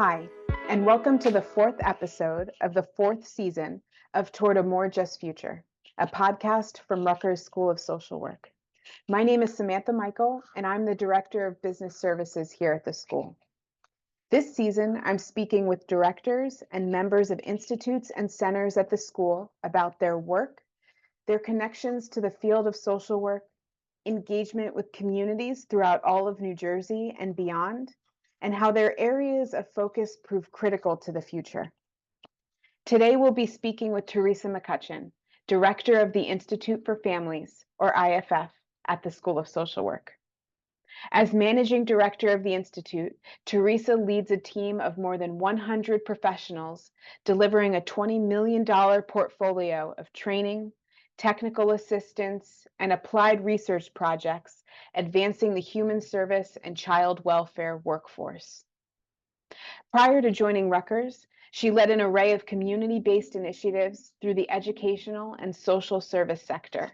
Hi, and welcome to the fourth episode of the fourth season of Toward a More Just Future, a podcast from Rutgers School of Social Work. My name is Samantha Michaele, and I'm the Director of Business Services here at the school. This season, I'm speaking with directors and members of institutes and centers at the school about their work, their connections to the field of social work, engagement with communities throughout all of New Jersey and beyond, and how their areas of focus prove critical to the future. Today, we'll be speaking with Theresa McCutcheon, Director of the Institute for Families, or IFF, at the School of Social Work. As Managing Director of the Institute, Theresa leads a team of more than 100 professionals, delivering a $20 million portfolio of training, technical assistance, and applied research projects advancing the human service and child welfare workforce. Prior to joining Rutgers, she led an array of community-based initiatives through the educational and social service sector.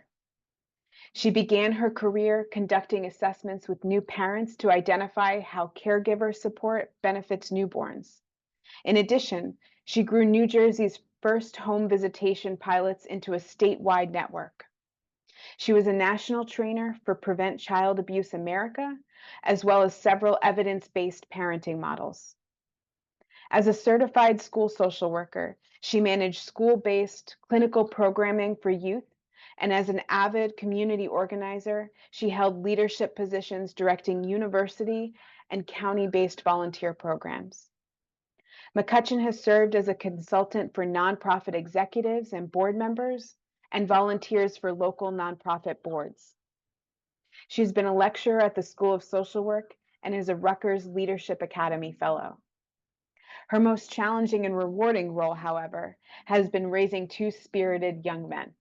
She began her career conducting assessments with new parents to identify how caregiver support benefits newborns. In addition, she grew New Jersey's first home visitation pilots into a statewide network. She was a national trainer for Prevent Child Abuse America, as well as several evidence-based parenting models. As a certified school social worker, she managed school-based clinical programming for youth, and as an avid community organizer, she held leadership positions directing university and county-based volunteer programs. McCutcheon has served as a consultant for nonprofit executives and board members, and volunteers for local nonprofit boards. She's been a lecturer at the School of Social Work and is a Rutgers Leadership Academy Fellow. Her most challenging and rewarding role, however, has been raising two spirited young men.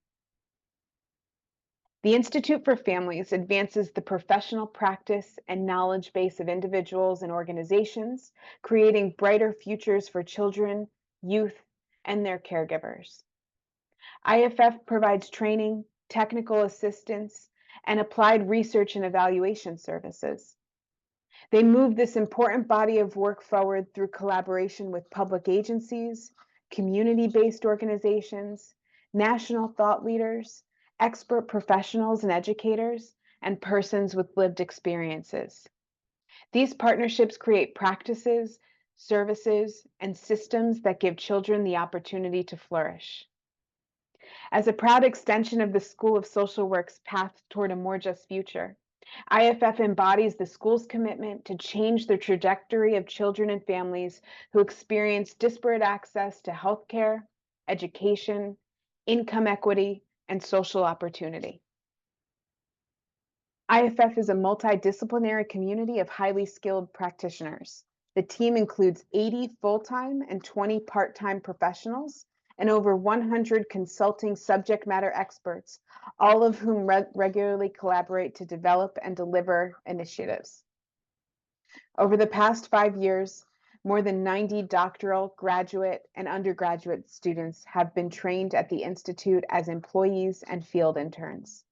The Institute for Families advances the professional practice and knowledge base of individuals and organizations, creating brighter futures for children, youth, and their caregivers. IFF provides training, technical assistance, and applied research and evaluation services. They move this important body of work forward through collaboration with public agencies, community-based organizations, national thought leaders, expert professionals and educators, and persons with lived experiences. These partnerships create practices, services, and systems that give children the opportunity to flourish. As a proud extension of the School of Social Work's path toward a more just future, IFF embodies the school's commitment to change the trajectory of children and families who experience disparate access to healthcare, education, income equity, and social opportunity. IFF is a multidisciplinary community of highly skilled practitioners. The team includes 80 full-time and 20 part-time professionals and over 100 consulting subject matter experts, all of whom regularly collaborate to develop and deliver initiatives. Over the past 5 years, more than 90 doctoral, graduate, and undergraduate students have been trained at the Institute as employees and field interns.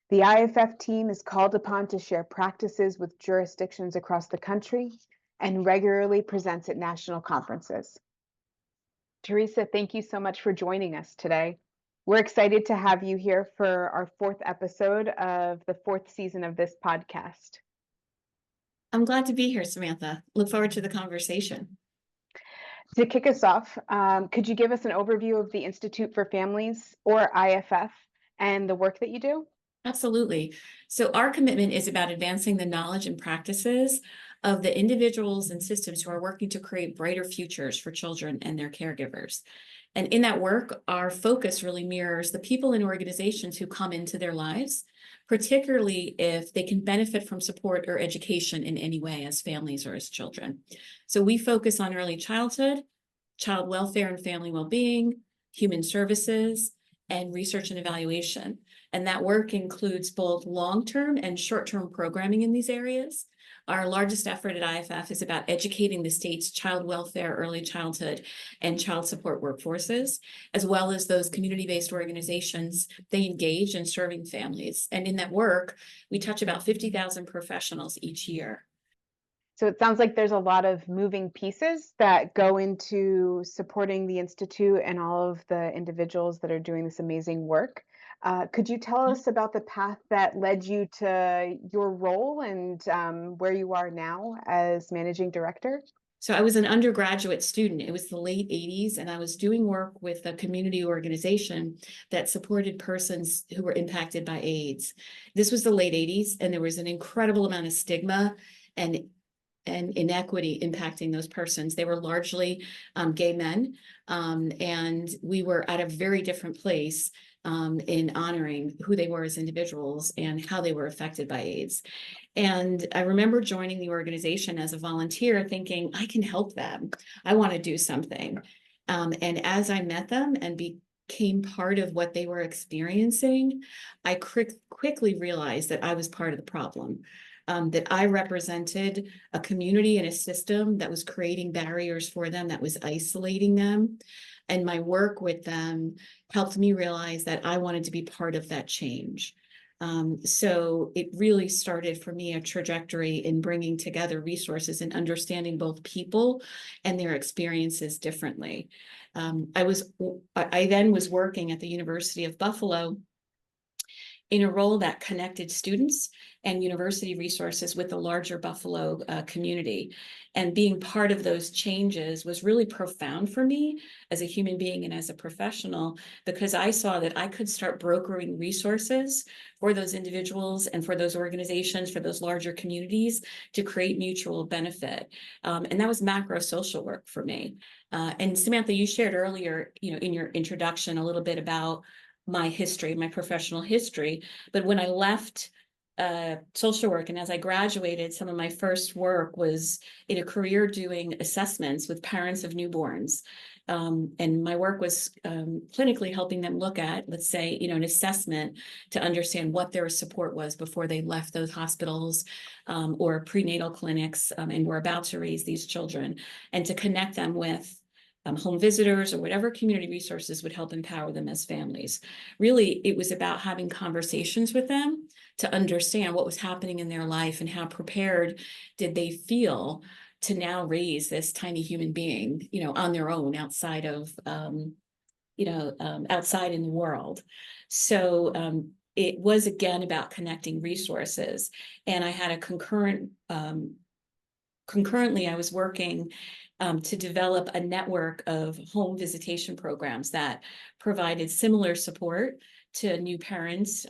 The IFF team is called upon to share practices with jurisdictions across the country and regularly presents at national conferences. Theresa, thank you so much for joining us today. We're excited to have you here for our fourth episode of the fourth season of this podcast. I'm glad to be here, Samantha. Look forward to the conversation. To kick us off, could you give us an overview of the Institute for Families, or IFF, and the work that you do? Absolutely. So our commitment is about advancing the knowledge and practices of the individuals and systems who are working to create brighter futures for children and their caregivers. And in that work, our focus really mirrors the people and organizations who come into their lives, particularly if they can benefit from support or education in any way as families or as children. So we focus on early childhood, child welfare and family well-being, human services, and research and evaluation. And that work includes both long-term and short-term programming in these areas. Our largest effort at IFF is about educating the state's child welfare, early childhood, and child support workforces, as well as those community-based organizations they engage in serving families. And in that work, we touch about 50,000 professionals each year. So it sounds like there's a lot of moving pieces that go into supporting the Institute and all of the individuals that are doing this amazing work. Could you tell us about the path that led you to your role and where you are now as managing director? So I was an undergraduate student. It was the late 80s, and I was doing work with a community organization that supported persons who were impacted by AIDS. This was the late 80s, and there was an incredible amount of stigma and inequity impacting those persons. They were largely gay men, and we were at a very different place in honoring who they were as individuals and how they were affected by AIDS. And I remember joining the organization as a volunteer thinking, I can help them. I want to do something. And as I met them and became part of what they were experiencing, I quickly realized that I was part of the problem. That I represented a community and a system that was creating barriers for them, that was isolating them. And my work with them helped me realize that I wanted to be part of that change. So it really started for me a trajectory in bringing together resources and understanding both people and their experiences differently. I then was working at the University of Buffalo in a role that connected students and university resources with the larger Buffalo community. And being part of those changes was really profound for me as a human being and as a professional, because I saw that I could start brokering resources for those individuals and for those organizations, for those larger communities, to create mutual benefit. And that was macro social work for me. And Samantha, you shared earlier, in your introduction, a little bit about my history, my professional history. But when I left social work and as I graduated, some of my first work was in a career doing assessments with parents of newborns. And my work was clinically helping them look at, let's say, an assessment to understand what their support was before they left those hospitals or prenatal clinics and were about to raise these children, and to connect them with home visitors or whatever community resources would help empower them as families. Really, it was about having conversations with them to understand what was happening in their life and how prepared did they feel to now raise this tiny human being, on their own outside of, outside in the world. So it was again about connecting resources. And I had a concurrently, I was working to develop a network of home visitation programs that provided similar support to new parents.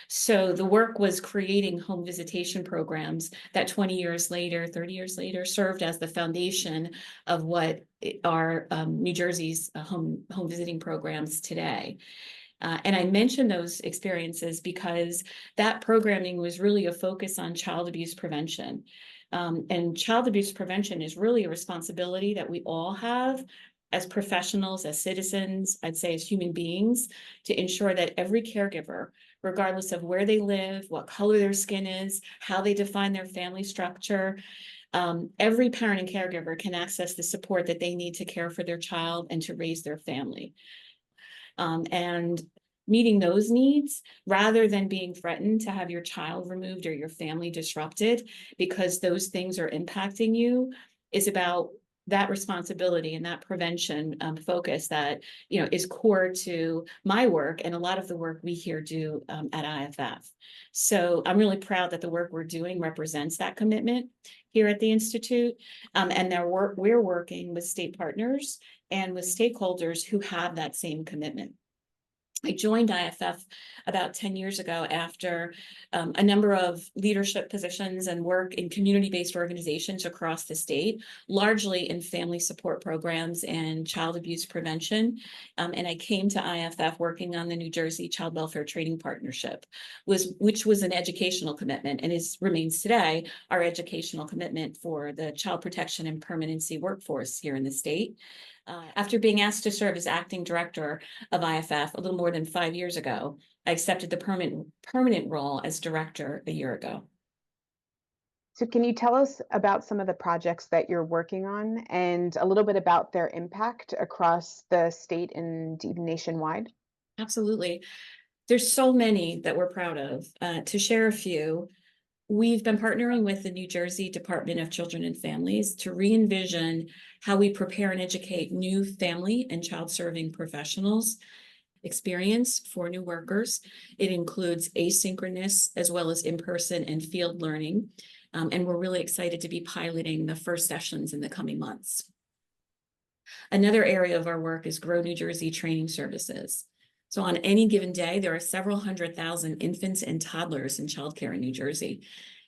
So the work was creating home visitation programs that 20 years later, 30 years later, served as the foundation of what are New Jersey's home visiting programs today. And I mention those experiences because that programming was really a focus on child abuse prevention. And child abuse prevention is really a responsibility that we all have as professionals, as citizens, I'd say as human beings, to ensure that every caregiver, regardless of where they live, what color their skin is, how they define their family structure, every parent and caregiver can access the support that they need to care for their child and to raise their family. And meeting those needs rather than being threatened to have your child removed or your family disrupted because those things are impacting you is about that responsibility and that prevention focus that is core to my work and a lot of the work we here do at IFF. So I'm really proud that the work we're doing represents that commitment here at the Institute, and that we're working with state partners and with stakeholders who have that same commitment. I joined IFF about 10 years ago after a number of leadership positions and work in community-based organizations across the state, largely in family support programs and child abuse prevention. And I came to IFF working on the New Jersey Child Welfare Training Partnership, which was an educational commitment and remains today our educational commitment for the child protection and permanency workforce here in the state. After being asked to serve as acting director of IFF a little more than 5 years ago, I accepted the permanent role as director a year ago. So can you tell us about some of the projects that you're working on and a little bit about their impact across the state and even nationwide? Absolutely. There's so many that we're proud of. To share a few, We've been partnering with the New Jersey Department of Children and Families to re-envision how we prepare and educate new family and child serving professionals experience for new workers. It includes asynchronous as well as in-person and field learning. And we're really excited to be piloting the first sessions in the coming months. Another area of our work is Grow New Jersey Training Services. So on any given day, there are several 100,000 infants and toddlers in childcare in New Jersey.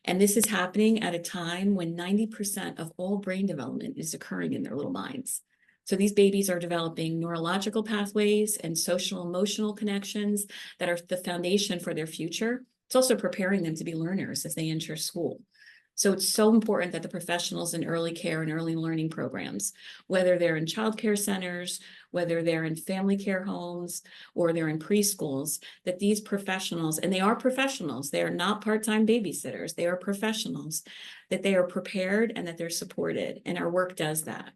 And this is happening at a time when 90% of all brain development is occurring in their little minds. So these babies are developing neurological pathways and social emotional connections that are the foundation for their future. It's also preparing them to be learners as they enter school. So it's so important that the professionals in early care and early learning programs, whether they're in childcare centers, whether they're in family care homes, or they're in preschools, that these professionals, and they are professionals, they are not part-time babysitters, they are professionals, that they are prepared and that they're supported, and our work does that.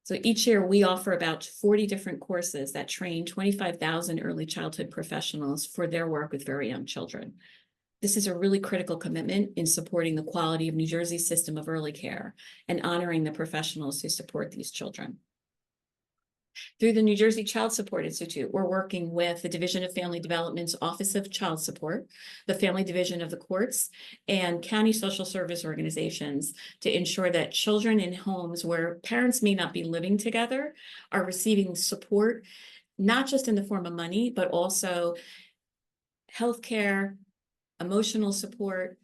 So each year we offer about 40 different courses that train 25,000 early childhood professionals for their work with very young children. This is a really critical commitment in supporting the quality of New Jersey's system of early care and honoring the professionals who support these children. Through the New Jersey Child Support Institute, we're working with the Division of Family Development's Office of Child Support, the Family Division of the Courts, and county social service organizations to ensure that children in homes where parents may not be living together are receiving support, not just in the form of money, but also healthcare, emotional support.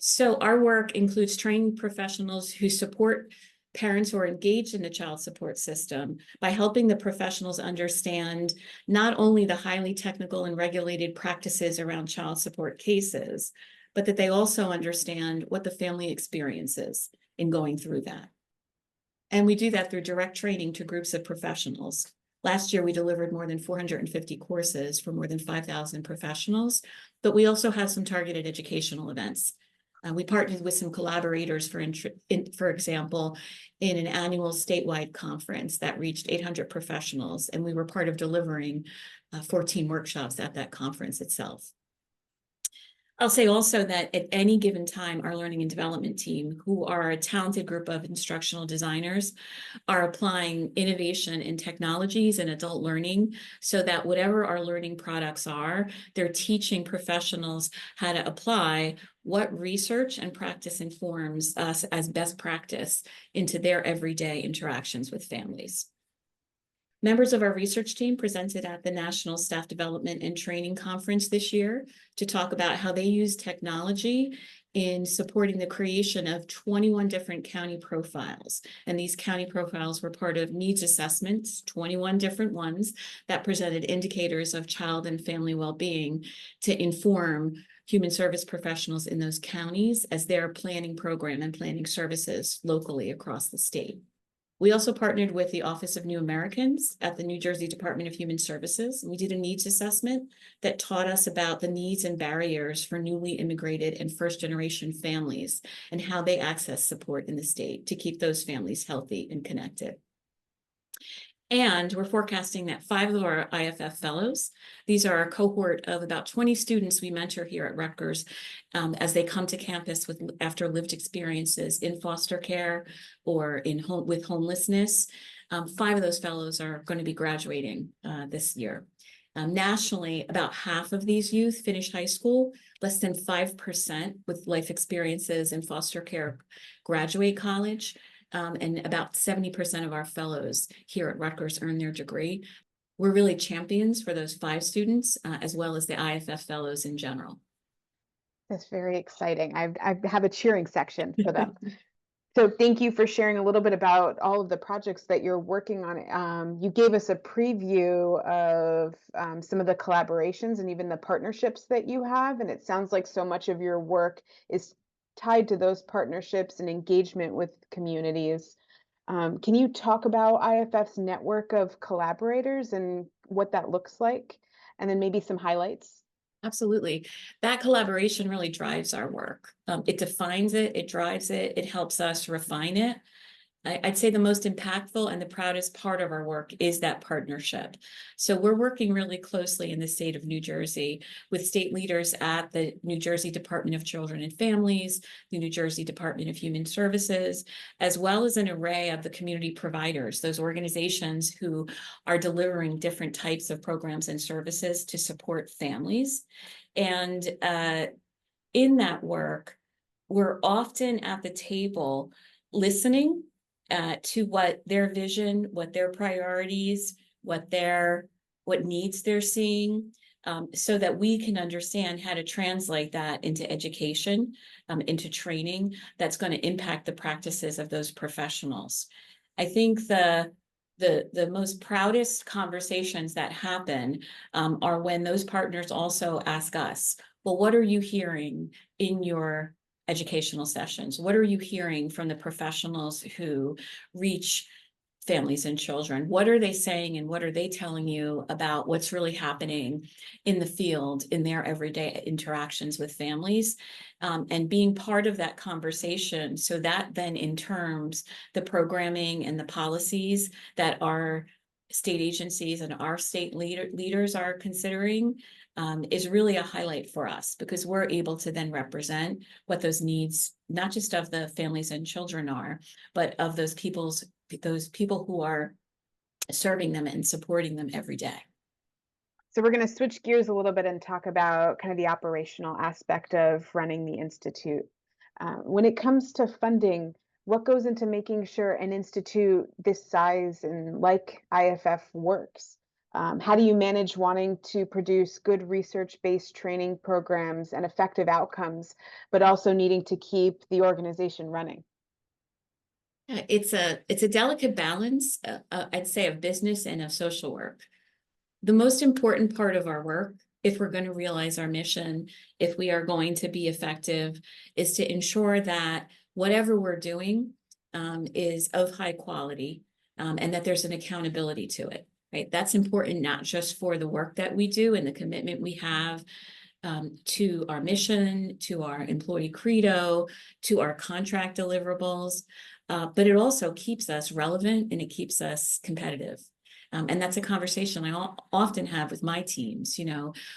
So our work includes training professionals who support parents who are engaged in the child support system by helping the professionals understand not only the highly technical and regulated practices around child support cases, but that they also understand what the family experiences in going through that. And we do that through direct training to groups of professionals. Last year, we delivered more than 450 courses for more than 5,000 professionals, but we also have some targeted educational events. We partnered with some collaborators, for example, in an annual statewide conference that reached 800 professionals, and we were part of delivering 14 workshops at that conference itself. I'll say also that at any given time, our learning and development team, who are a talented group of instructional designers, are applying innovation in technologies and adult learning so that whatever our learning products are, they're teaching professionals how to apply what research and practice informs us as best practice into their everyday interactions with families. Members of our research team presented at the National Staff Development and Training Conference this year to talk about how they use technology in supporting the creation of 21 different county profiles. And these county profiles were part of needs assessments, 21 different ones that presented indicators of child and family well-being to inform human service professionals in those counties as they're planning program and planning services locally across the state. We also partnered with the Office of New Americans at the New Jersey Department of Human Services. We did a needs assessment that taught us about the needs and barriers for newly immigrated and first-generation families and how they access support in the state to keep those families healthy and connected. And we're forecasting that 5 of our IFF fellows, these are a cohort of about 20 students we mentor here at Rutgers as they come to campus after lived experiences in foster care or with homelessness. 5 of those fellows are going to be graduating this year. Nationally, about half of these youth finish high school. Less than 5% with life experiences in foster care graduate college. And about 70% of our fellows here at Rutgers earn their degree. We're really champions for those 5 students, as well as the IFF fellows in general. That's very exciting. I have a cheering section for them. So thank you for sharing a little bit about all of the projects that you're working on. You gave us a preview of some of the collaborations and even the partnerships that you have, and it sounds like so much of your work is tied to those partnerships and engagement with communities. Can you talk about IFF's network of collaborators and what that looks like? And then maybe some highlights? Absolutely. That collaboration really drives our work. It defines it, it drives it, it helps us refine it. I'd say the most impactful and the proudest part of our work is that partnership. So we're working really closely in the state of New Jersey with state leaders at the New Jersey Department of Children and Families, the New Jersey Department of Human Services, as well as an array of the community providers, those organizations who are delivering different types of programs and services to support families. And in that work, we're often at the table listening to what their vision, what their priorities, what needs they're seeing, so that we can understand how to translate that into education, into training that's going to impact the practices of those professionals. I think the most proudest conversations that happen are when those partners also ask us, well, what are you hearing in your educational sessions? What are you hearing from the professionals who reach families and children? What are they saying and what are they telling you about what's really happening in the field in their everyday interactions with families? And being part of that conversation, so that then in terms the programming and the policies that our state agencies and our state leaders are considering is really a highlight for us, because we're able to then represent what those needs, not just of the families and children are, but of those people who are serving them and supporting them every day. So we're going to switch gears a little bit and talk about kind of the operational aspect of running the institute. When it comes to funding, what goes into making sure an institute this size and like IFF works? How do you manage wanting to produce good research-based training programs and effective outcomes, but also needing to keep the organization running? It's a delicate balance, I'd say, of business and of social work. The most important part of our work, if we're going to realize our mission, if we are going to be effective, is to ensure that whatever we're doing is of high quality, and that there's an accountability to it, right? That's important, not just for the work that we do and the commitment we have to our mission, to our employee credo, to our contract deliverables, but it also keeps us relevant and it keeps us competitive. And that's a conversation I often have with my teams.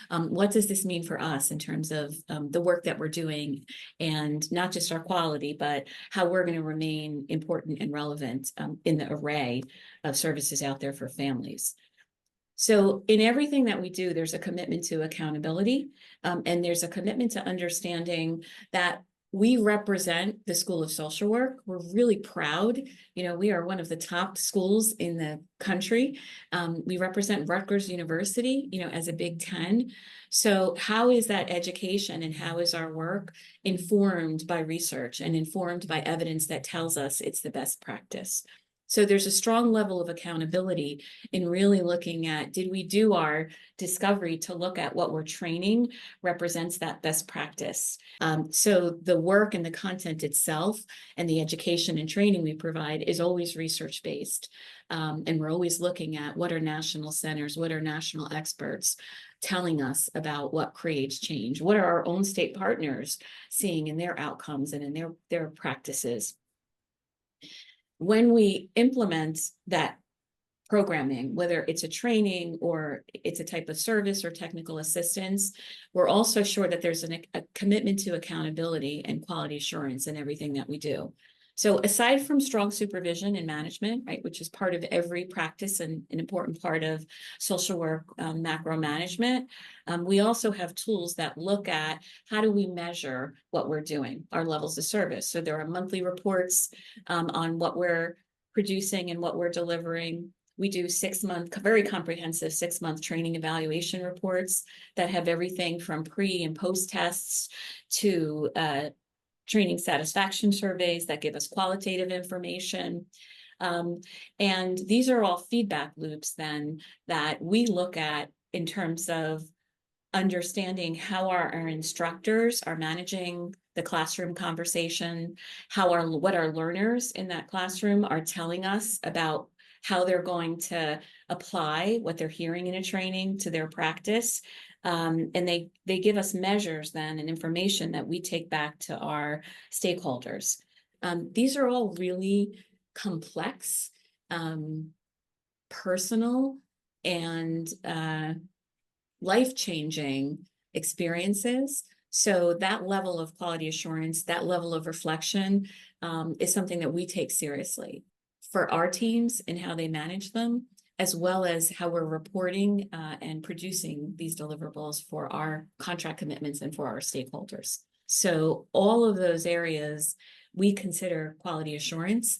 What does this mean for us in terms of the work that we're doing, and not just our quality, but how we're going to remain important and relevant in the array of services out there for families. So in everything that we do, there's a commitment to accountability, and there's a commitment to understanding that we represent the School of Social Work. We're really proud. We are one of the top schools in the country. We represent Rutgers University, as a Big Ten. So how is that education and how is our work informed by research and informed by evidence that tells us it's the best practice? So there's a strong level of accountability in really looking at, did we do our discovery to look at what we're training represents that best practice? So the work and the content itself and the education and training we provide is always research-based. And we're always looking at what are national centers, what are national experts telling us about what creates change? What are our own state partners seeing in their outcomes and in their practices? When we implement that programming, whether it's a training or it's a type of service or technical assistance, we're also sure that there's a commitment to accountability and quality assurance in everything that we do. So aside from strong supervision and management, right, which is part of every practice and an important part of social work macro management, we also have tools that look at how do we measure what we're doing, our levels of service. So there are monthly reports on what we're producing and what we're delivering. We do 6-month, very comprehensive 6-month training evaluation reports that have everything from pre and post tests to training satisfaction surveys that give us qualitative information. And these are all feedback loops then that we look at in terms of understanding how our instructors are managing the classroom conversation, what our learners in that classroom are telling us about how they're going to apply what they're hearing in a training to their practice. And they give us measures then and information that we take back to our stakeholders. These are all really complex, personal, and life-changing experiences. So that level of quality assurance, that level of reflection, is something that we take seriously for our teams and how they manage them, as well as how we're reporting and producing these deliverables for our contract commitments and for our stakeholders. So all of those areas we consider quality assurance,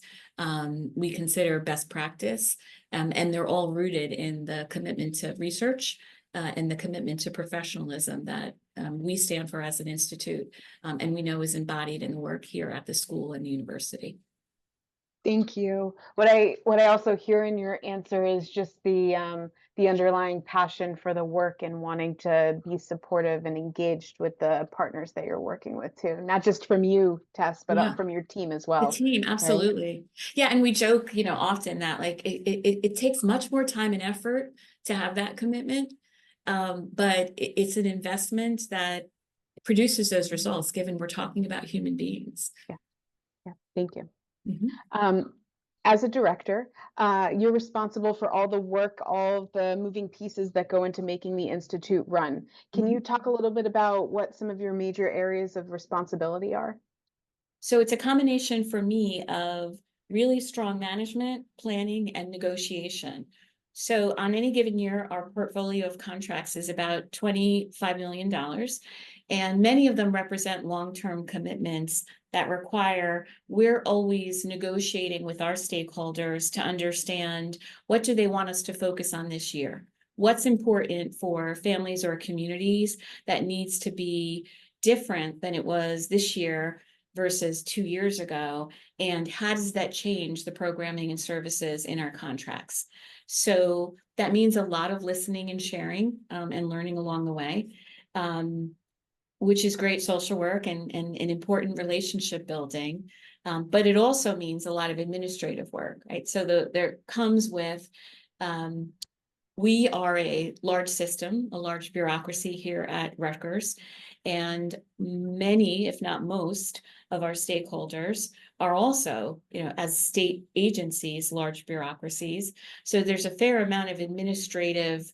we consider best practice, and they're all rooted in the commitment to research and the commitment to professionalism that we stand for as an institute, and we know is embodied in the work here at the school and the university. Thank you. What I also hear in your answer is just the underlying passion for the work and wanting to be supportive and engaged with the partners that you're working with too, not just from you, Tess, but Yeah. from your team as The well. team, absolutely. Yeah, and we joke, often that like it takes much more time and effort to have that commitment, but it's an investment that produces those results, given we're talking about human beings. Yeah, yeah. Thank you. Mhm. As a director, you're responsible for all the work, all of the moving pieces that go into making the institute run. Can you talk a little bit about what some of your major areas of responsibility are? So it's a combination for me of really strong management, planning, and negotiation. So on any given year, our portfolio of contracts is about $25 million, and many of them represent long-term commitments that require we're always negotiating with our stakeholders to understand what do they want us to focus on this year? What's important for families or communities that needs to be different than it was this year versus 2 years ago, and how does that change the programming and services in our contracts? So that means a lot of listening and sharing, and learning along the way, which is great social work and important relationship building. But it also means a lot of administrative work, right? So there comes with, we are a large system, a large bureaucracy here at Rutgers, and many, if not most, of our stakeholders are also, as state agencies, large bureaucracies. So there's a fair amount of administrative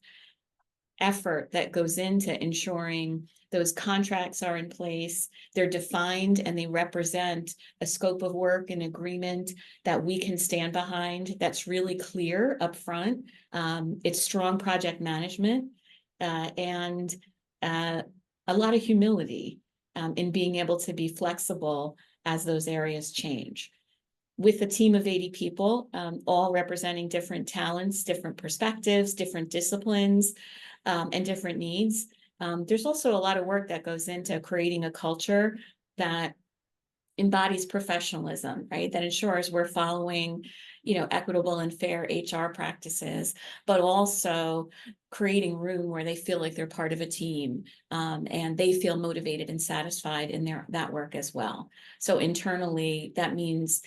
effort that goes into ensuring those contracts are in place, they're defined, and they represent a scope of work and agreement that we can stand behind, that's really clear up front. It's strong project management, and a lot of humility in being able to be flexible as those areas change. With a team of 80 people, all representing different talents, different perspectives, different disciplines, and different needs. There's also a lot of work that goes into creating a culture that embodies professionalism, right? That ensures we're following, equitable and fair HR practices, but also creating room where they feel like they're part of a team, and they feel motivated and satisfied in that work as well. So internally, that means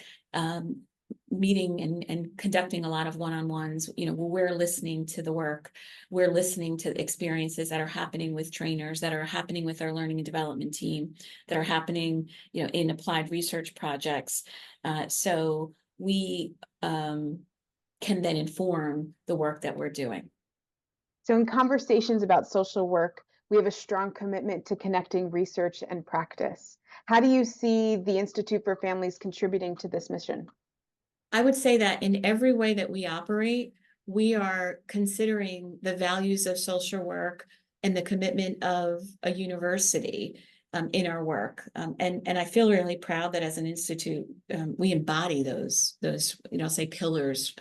meeting and conducting a lot of one-on-ones, where we're listening to the work, we're listening to experiences that are happening with trainers, that are happening with our learning and development team, that are happening, in applied research projects. So we can then inform the work that we're doing. So in conversations about social work, we have a strong commitment to connecting research and practice. How do you see the Institute for Families contributing to this mission? I would say that in every way that we operate, we are considering the values of social work and the commitment of a university in our work. And I feel really proud that as an institute, we embody those say pillars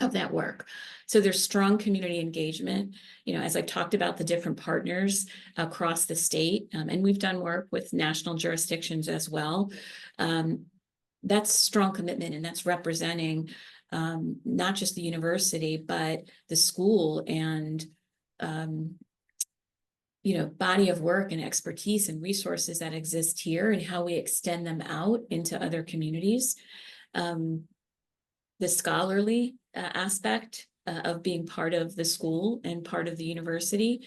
of that work. So there's strong community engagement, as I talked about the different partners across the state, and we've done work with national jurisdictions as well. That's strong commitment, and that's representing not just the university, but the school and body of work and expertise and resources that exist here and how we extend them out into other communities. The scholarly aspect of being part of the school and part of the university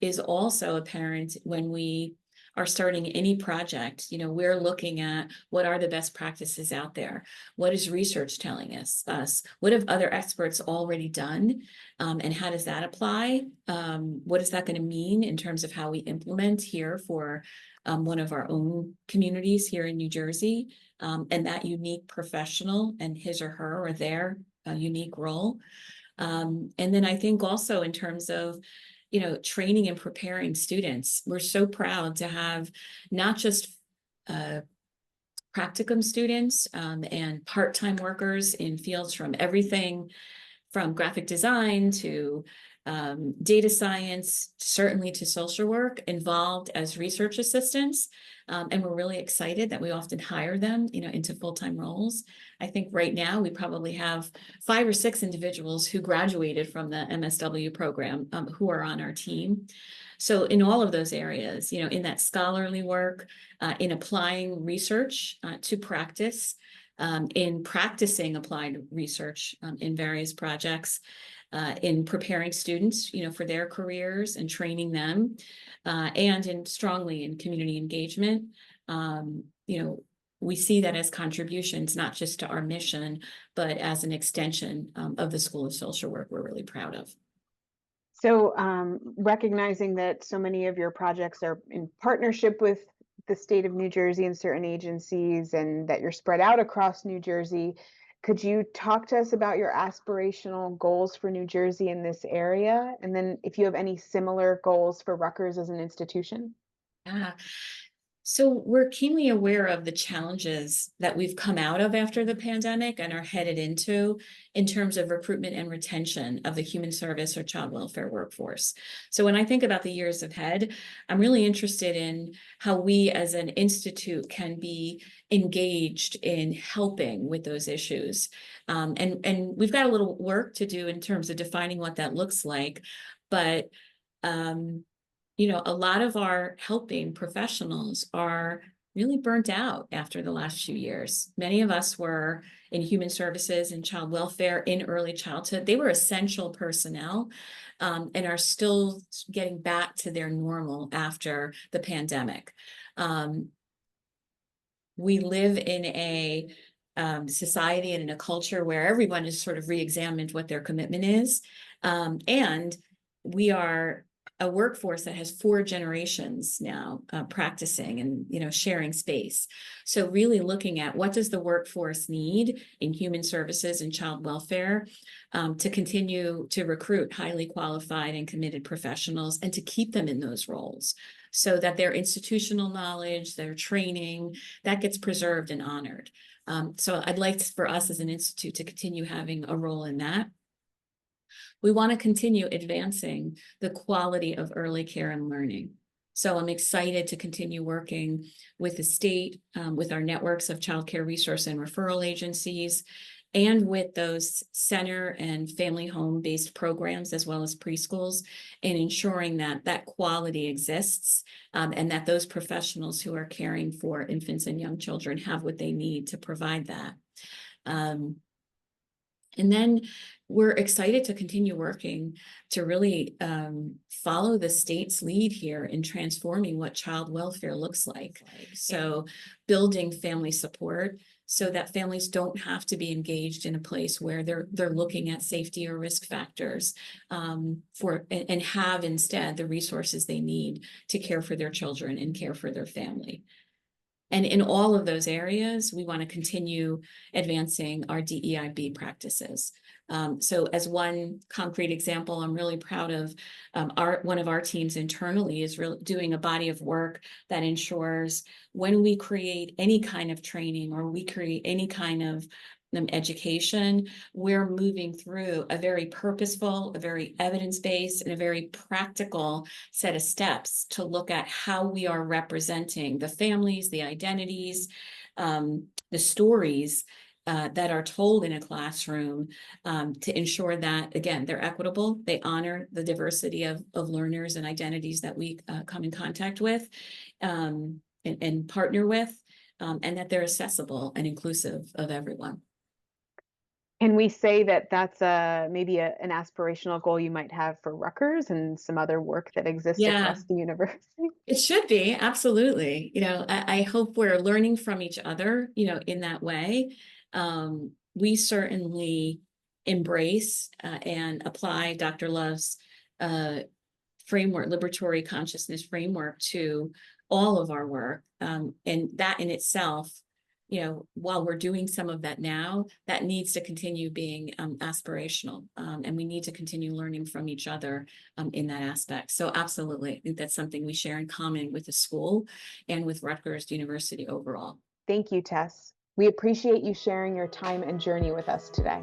is also apparent when we are starting any project, we're looking at what are the best practices out there. What is research telling us? What have other experts already done? And how does that apply? What is that going to mean in terms of how we implement here for one of our own communities here in New Jersey, and that unique professional and his or her or their unique role. And then I think also in terms of, training and preparing students, we're so proud to have not just practicum students and part-time workers in fields from everything from graphic design to data science, certainly to social work, involved as research assistants. And we're really excited that we often hire them, into full-time roles. I think right now we probably have 5 or 6 individuals who graduated from the MSW program who are on our team. So in all of those areas, in that scholarly work, in applying research to practice, in practicing applied research in various projects, in preparing students, for their careers and training them, and strongly in community engagement. We see that as contributions, not just to our mission, but as an extension of the School of Social Work we're really proud of. So recognizing that so many of your projects are in partnership with the state of New Jersey and certain agencies, and that you're spread out across New Jersey, could you talk to us about your aspirational goals for New Jersey in this area? And then if you have any similar goals for Rutgers as an institution? Yeah. So we're keenly aware of the challenges that we've come out of after the pandemic and are headed into in terms of recruitment and retention of the human service or child welfare workforce. So when I think about the years ahead, I'm really interested in how we as an institute can be engaged in helping with those issues. And we've got a little work to do in terms of defining what that looks like. But a lot of our helping professionals are really burnt out after the last few years. Many of us were in human services and child welfare in early childhood. They were essential personnel, and are still getting back to their normal after the pandemic. We live in a society and in a culture where everyone has sort of re-examined what their commitment is. And we are a workforce that has 4 generations now practicing and sharing space. So really looking at what does the workforce need in human services and child welfare to continue to recruit highly qualified and committed professionals and to keep them in those roles so that their institutional knowledge, their training, that gets preserved and honored. So I'd like for us as an institute to continue having a role in that. We want to continue advancing the quality of early care and learning. So I'm excited to continue working with the state, with our networks of child care resource and referral agencies, and with those center and family home-based programs, as well as preschools, in ensuring that that quality exists, and that those professionals who are caring for infants and young children have what they need to provide that. And then we're excited to continue working to really follow the state's lead here in transforming what child welfare looks like. So building family support so that families don't have to be engaged in a place where they're looking at safety or risk factors and have instead the resources they need to care for their children and care for their family. And in all of those areas, we want to continue advancing our DEIB practices. So as one concrete example, I'm really proud of one of our teams internally is really doing a body of work that ensures when we create any kind of training or we create any kind of education, we're moving through a very purposeful, a very evidence-based, and a very practical set of steps to look at how we are representing the families, the identities, the stories that are told in a classroom to ensure that, again, they're equitable, they honor the diversity of learners and identities that we come in contact with and partner with, and that they're accessible and inclusive of everyone. Can we say that that's maybe an aspirational goal you might have for Rutgers and some other work that exists Yeah, across the university? it should be, absolutely. I hope we're learning from each other, in that way. We certainly embrace and apply Dr. Love's uh, framework, liberatory consciousness framework to all of our work. And that in itself, while we're doing some of that now, that needs to continue being aspirational. And we need to continue learning from each other in that aspect. So absolutely, I think that's something we share in common with the school and with Rutgers University overall. Thank you, Tess. We appreciate you sharing your time and journey with us today.